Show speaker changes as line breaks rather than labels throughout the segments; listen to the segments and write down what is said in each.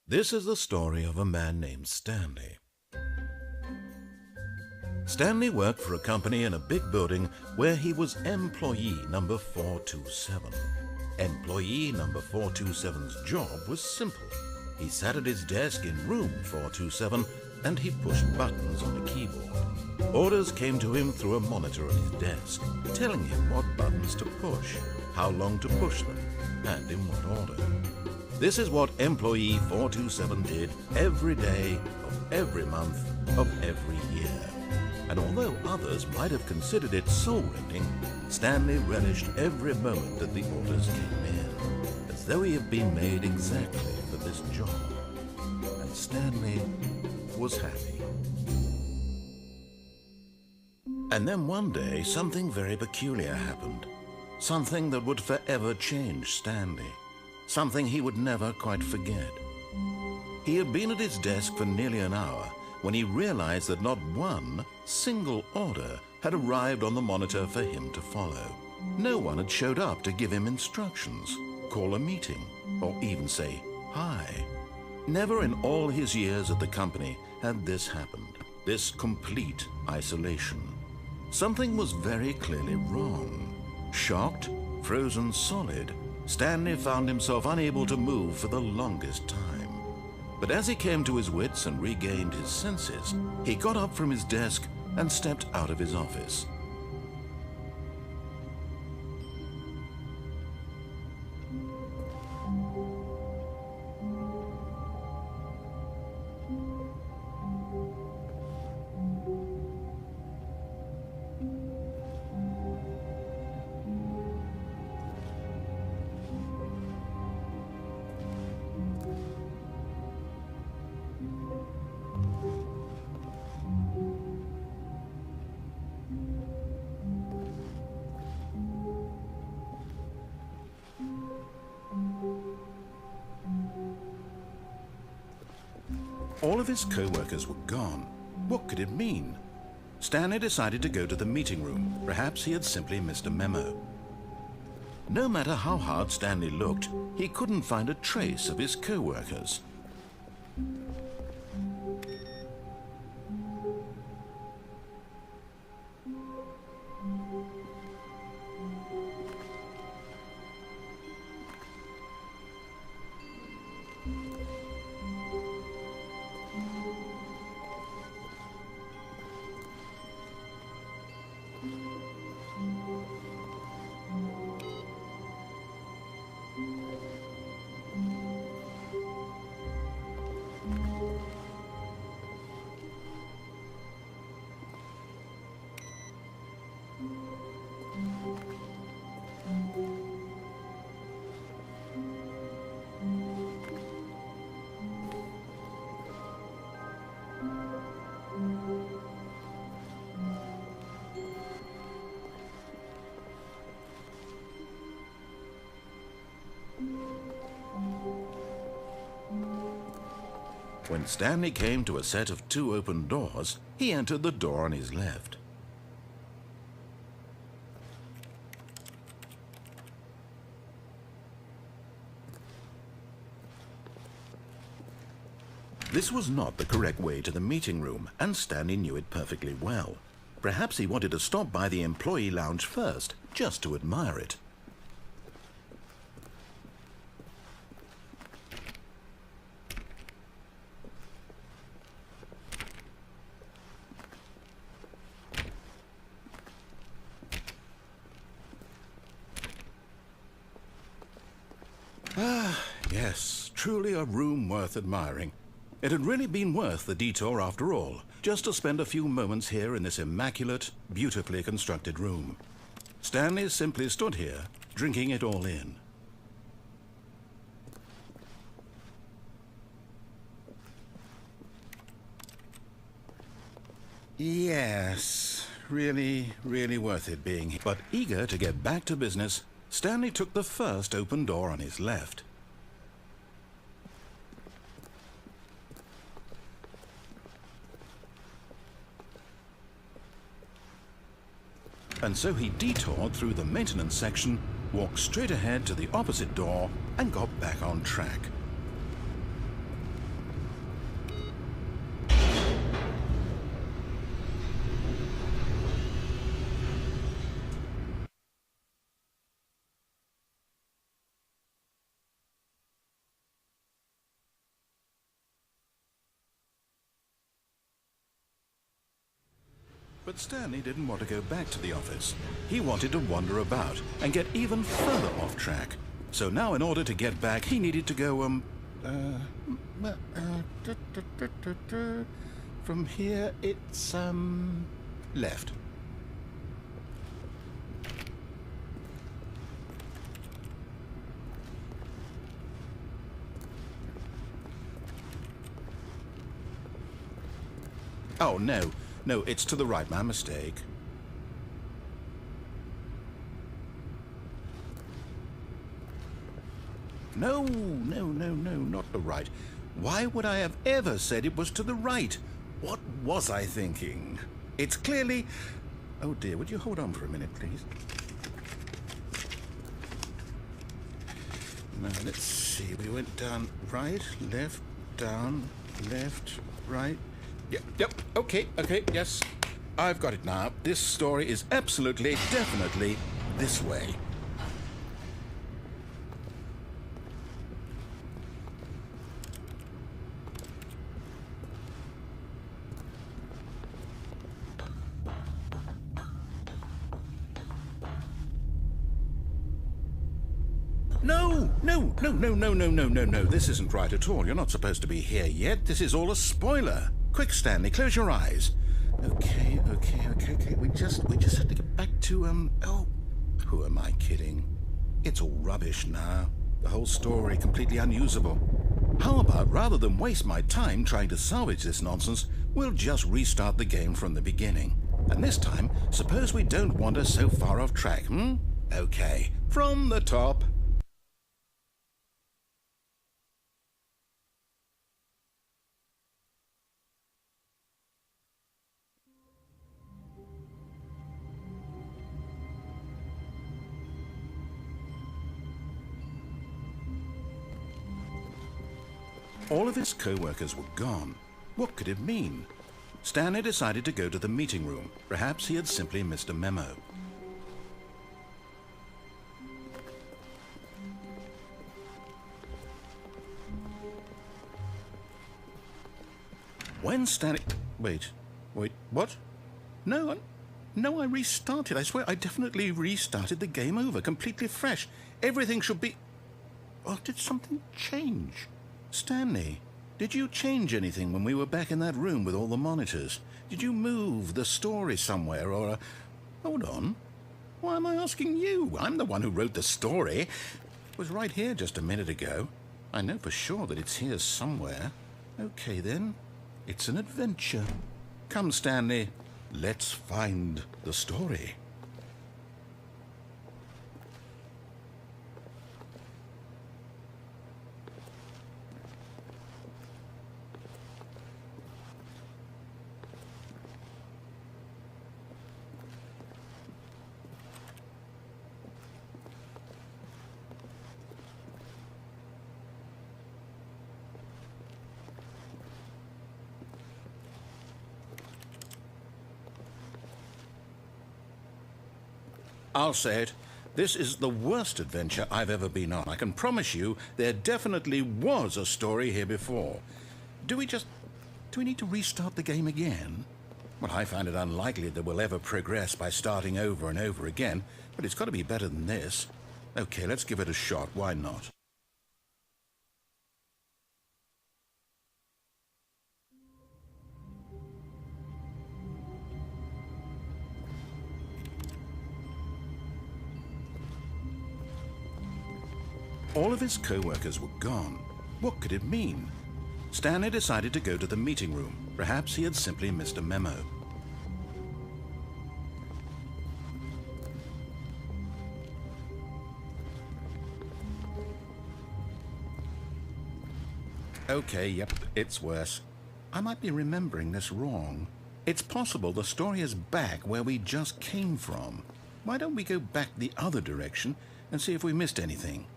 This is the story of a man named Stanley. Stanley worked for a company in a big building where he was employee number 427. Employee number 427's job was simple. He sat at his desk in room 427 and he pushed buttons on the keyboard. Orders came to him through a monitor on his desk, telling him what buttons to push, how long to push them, and in what order. This is what employee 427 did every day of every month of every year. And although others might have considered it soul-rending, Stanley relished every moment that the orders came in, as though he had been made exactly for this job. And Stanley was happy. And then one day, something very peculiar happened. Something that would forever change Stanley. Something he would never quite forget. He had been at his desk for nearly an hour when he realized that not one single order had arrived on the monitor for him to follow. No one had showed up to give him instructions, call a meeting, or even say hi. Never in all his years at the company had this happened, this complete isolation. Something was very clearly wrong. Shocked, frozen solid, Stanley found himself unable to move for the longest time. But as he came to his wits and regained his senses, he got up from his desk and stepped out of his office. All of his co-workers were gone. What could it mean? Stanley decided to go to the meeting room. Perhaps he had simply missed a memo. No matter how hard Stanley looked, he couldn't find a trace of his co-workers. When Stanley came to a set of 2 open doors, he entered the door on his left. This was not the correct way to the meeting room, and Stanley knew it perfectly well. Perhaps he wanted to stop by the employee lounge first, just to admire it. Yes, truly a room worth admiring. It had really been worth the detour after all, just to spend a few moments here in this immaculate, beautifully constructed room. Stanley simply stood here, drinking it all in. Yes, really worth it being here. But eager to get back to business, Stanley took the first open door on his left. And so he detoured through the maintenance section, walked straight ahead to the opposite door, and got back on track. But Stanley didn't want to go back to the office. He wanted to wander about and get even further off track. So now in order to get back, he needed to go, from here it's, left. Oh, no. No, it's to the right. My mistake. No, not the right. Why would I have ever said it was to the right? What was I thinking? It's clearly... Oh, dear, would you hold on for a minute, please? Now, let's see. We went down right, left, down, left, right... Yep, okay, yes. I've got it now. This story is absolutely, definitely this way. No. This isn't right at all. You're not supposed to be here yet. This is all a spoiler. Quick, Stanley, close your eyes. Okay. We just have to get back to, oh, who am I kidding? It's all rubbish now. The whole story completely unusable. How about, rather than waste my time trying to salvage this nonsense, we'll just restart the game from the beginning. And this time, suppose we don't wander so far off track, Okay, from the top. All of his co-workers were gone. What could it mean? Stanley decided to go to the meeting room. Perhaps he had simply missed a memo. When Stanley... Wait, what? No, I restarted. I swear I definitely restarted the game over, completely fresh. Everything should be... Or did something change? Stanley, did you change anything when we were back in that room with all the monitors? Did you move the story somewhere or... Hold on. Why am I asking you? I'm the one who wrote the story. It was right here just a minute ago. I know for sure that it's here somewhere. Okay, then. It's an adventure. Come, Stanley. Let's find the story. I'll say it. This is the worst adventure I've ever been on. I can promise you there definitely was a story here before. Do we need to restart the game again? Well, I find it unlikely that we'll ever progress by starting over and over again, but it's got to be better than this. Okay, let's give it a shot. Why not? All of his co-workers were gone. What could it mean? Stanley decided to go to the meeting room. Perhaps he had simply missed a memo. Okay, yep, it's worse. I might be remembering this wrong. It's possible the story is back where we just came from. Why don't we go back the other direction and see if we missed anything?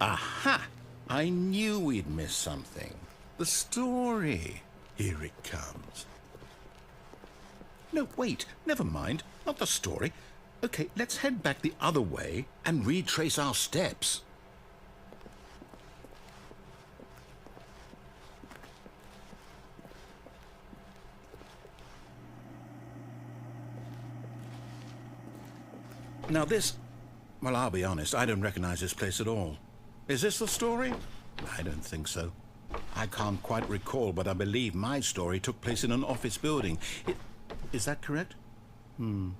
Aha! I knew we'd miss something. The story. Here it comes. No, wait, never mind. Not the story. Okay, let's head back the other way and retrace our steps. Now this... well, I'll be honest, I don't recognize this place at all. Is this the story? I don't think so. I can't quite recall, but I believe my story took place in an office building. Is that correct? Do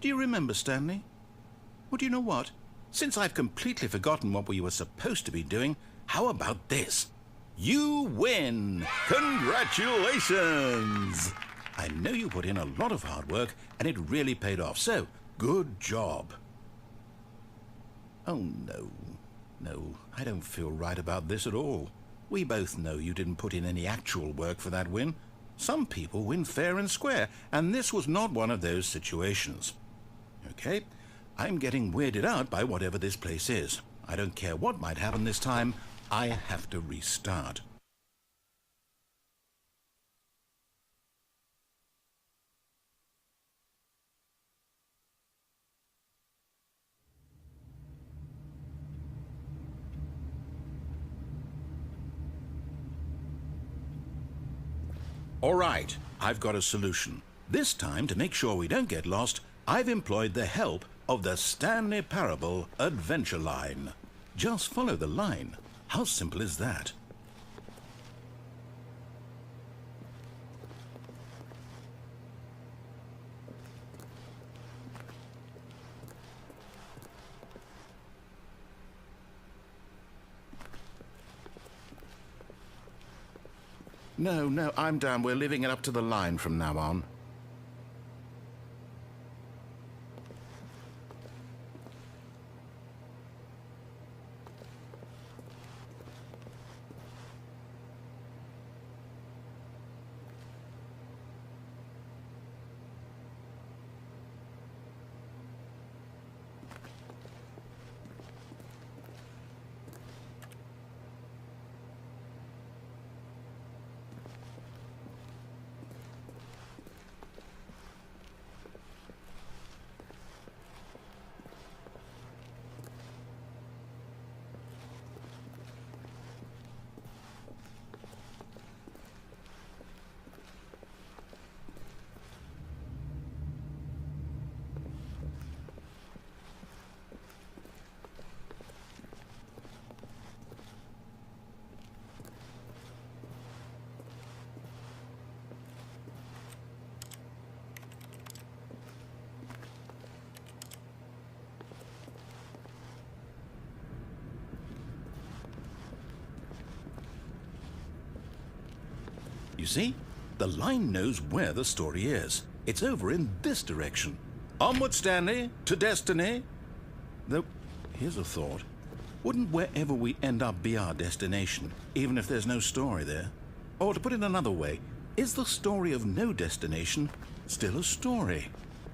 you remember, Stanley? Well, do you know what? Since I've completely forgotten what we were supposed to be doing, how about this? You win! Congratulations! I know you put in a lot of hard work, and it really paid off, so good job. Oh, no. No, I don't feel right about this at all. We both know you didn't put in any actual work for that win. Some people win fair and square, and this was not one of those situations. Okay, I'm getting weirded out by whatever this place is. I don't care what might happen this time. I have to restart. All right, I've got a solution. This time, to make sure we don't get lost, I've employed the help of the Stanley Parable adventure line. Just follow the line. How simple is that? No, I'm down. We're leaving it up to the line from now on. You see? The line knows where the story is. It's over in this direction. Onward, Stanley, to destiny. Though, here's a thought. Wouldn't wherever we end up be our destination, even if there's no story there? Or to put it another way, is the story of no destination still a story?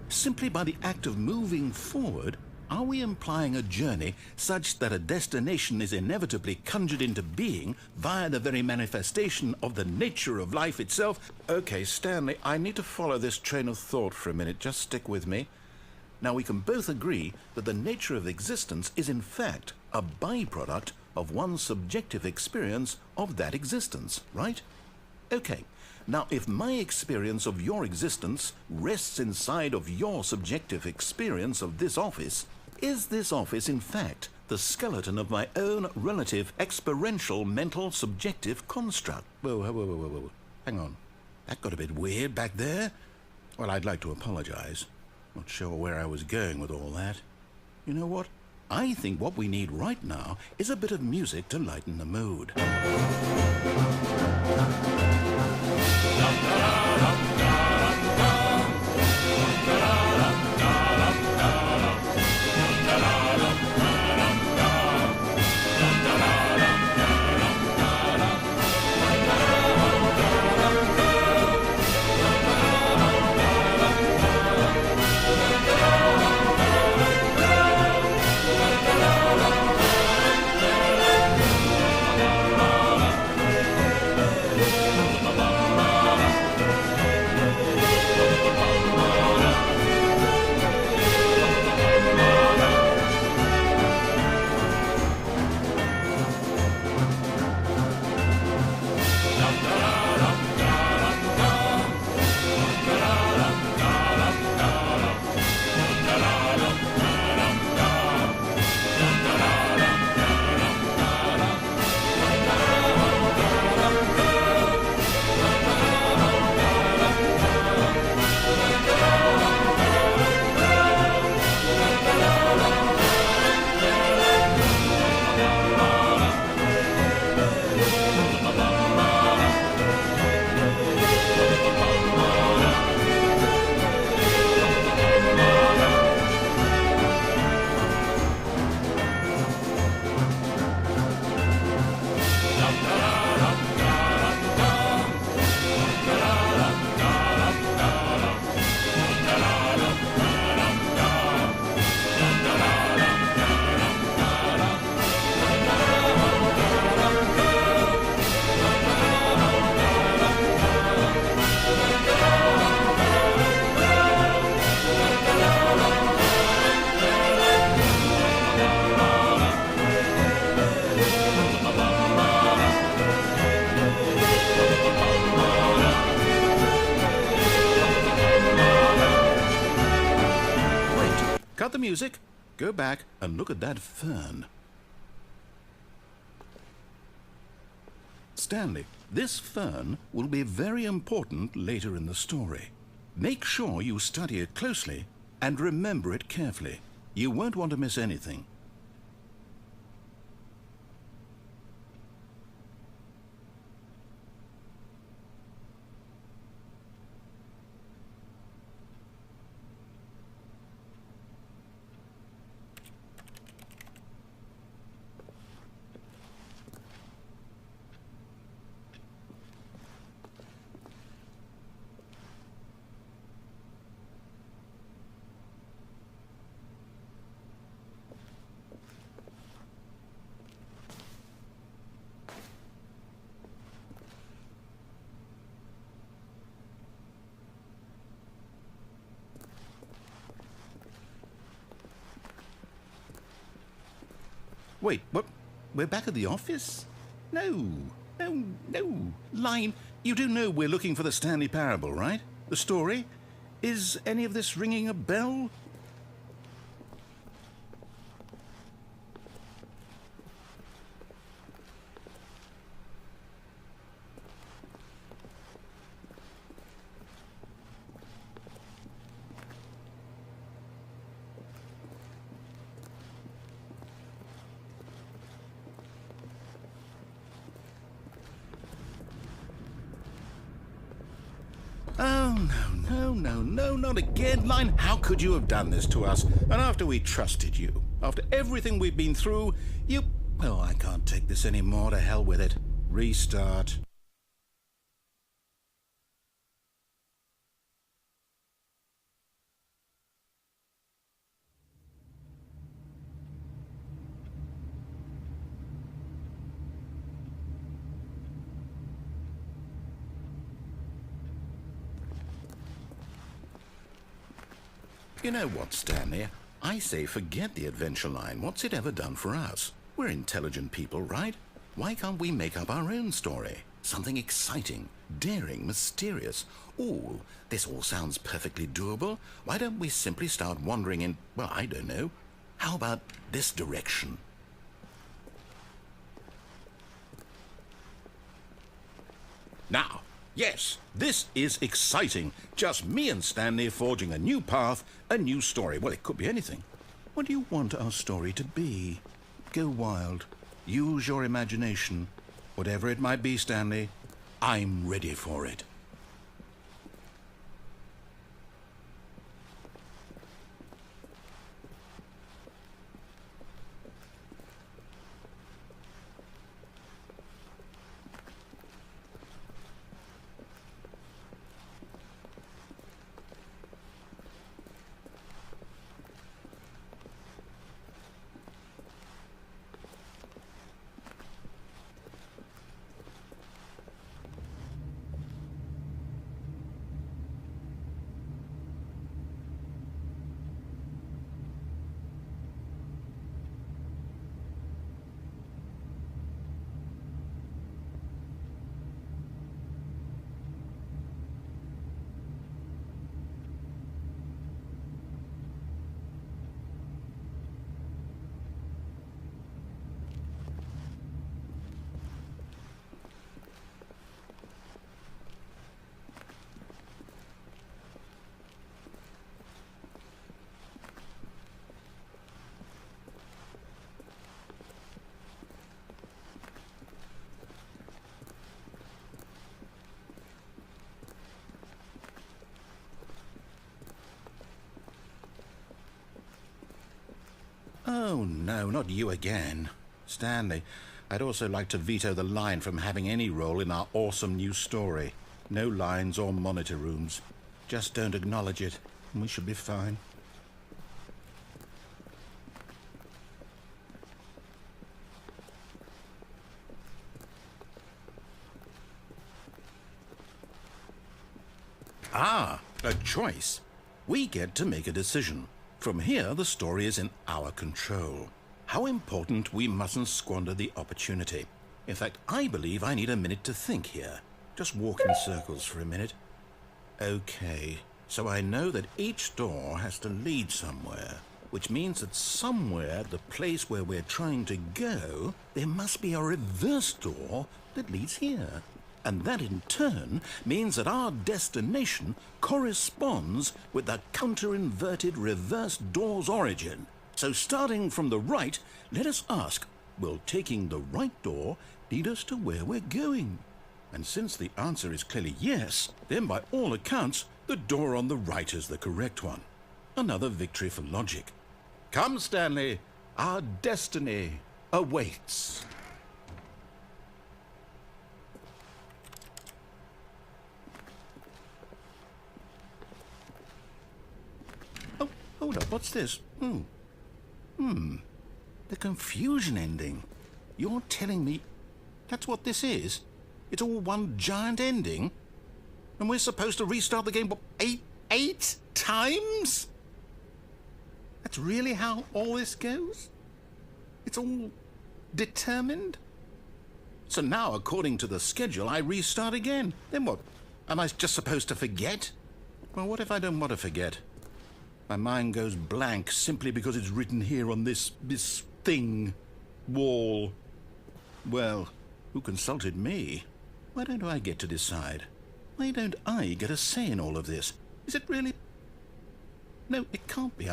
Simply by the act of moving forward, are we implying a journey such that a destination is inevitably conjured into being via the very manifestation of the nature of life itself? Okay, Stanley, I need to follow this train of thought for a minute. Just stick with me. Now, we can both agree that the nature of existence is in fact a byproduct of one's subjective experience of that existence, right? Okay. Now, if my experience of your existence rests inside of your subjective experience of this office, is this office, in fact, the skeleton of my own relative experiential mental subjective construct? Whoa. Hang on. That got a bit weird back there. Well, I'd like to apologize. Not sure where I was going with all that. You know what? I think what we need right now is a bit of music to lighten the mood. music, go back and look at that fern. Stanley, this fern will be very important later in the story. Make sure you study it closely and remember it carefully. You won't want to miss anything. Wait, what? We're back at the office? No. Line, you do know we're looking for the Stanley Parable, right? The story? Is any of this ringing a bell? Oh, no, not again, Line. How could you have done this to us? And after we trusted you, after everything we've been through, you... Oh, I can't take this anymore. To hell with it. Restart. You know what, Stanley? I say forget the adventure line. What's it ever done for us? We're intelligent people, right? Why can't we make up our own story? Something exciting, daring, mysterious. Ooh, this all sounds perfectly doable. Why don't we simply start wandering in, well, I don't know. How about this direction? Now, yes, this is exciting. Just me and Stanley forging a new path, a new story. Well, it could be anything. What do you want our story to be? Go wild. Use your imagination. Whatever it might be, Stanley, I'm ready for it. Oh, no, not you again. Stanley, I'd also like to veto the line from having any role in our awesome new story. No lines or monitor rooms. Just don't acknowledge it, and we should be fine. Ah, a choice. We get to make a decision. From here, the story is in our control. How important we mustn't squander the opportunity. In fact, I believe I need a minute to think here. Just walk in circles for a minute. Okay, so I know that each door has to lead somewhere, which means that somewhere at the place where we're trying to go, there must be a reverse door that leads here. And that in turn means that our destination corresponds with the counter-inverted reverse door's origin. So starting from the right, let us ask, will taking the right door lead us to where we're going? And since the answer is clearly yes, then by all accounts, the door on the right is the correct one. Another victory for logic. Come, Stanley, our destiny awaits. Oh, hold up, what's this? The confusion ending. You're telling me that's what this is? It's all one giant ending? And we're supposed to restart the game, what, eight times? That's really how all this goes? It's all determined? So now, according to the schedule, I restart again. Then what? Am I just supposed to forget? Well, what if I don't want to forget? My mind goes blank simply because it's written here on this thing, wall. Well, who consulted me? Why don't I get to decide? Why don't I get a say in all of this? Is it really? No, it can't be.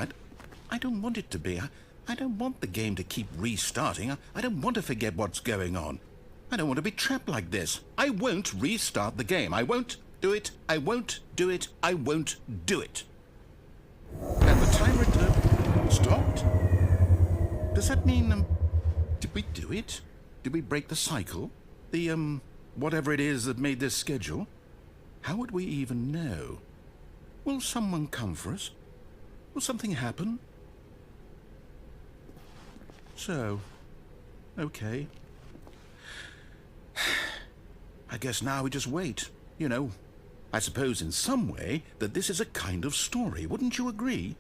I don't want it to be. I don't want the game to keep restarting. I don't want to forget what's going on. I don't want to be trapped like this. I won't restart the game. I won't do it. I won't do it. I won't do it. And the timer stopped? Does that mean, did we do it? Did we break the cycle? The, whatever it is that made this schedule? How would we even know? Will someone come for us? Will something happen? So, okay. I guess now we just wait, you know. I suppose in some way that this is a kind of story, wouldn't you agree?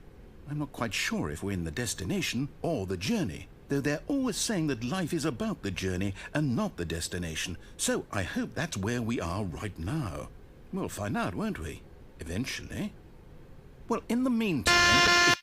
I'm not quite sure if we're in the destination or the journey, though they're always saying that life is about the journey and not the destination, so I hope that's where we are right now. We'll find out, won't we? Eventually. Well, in the meantime...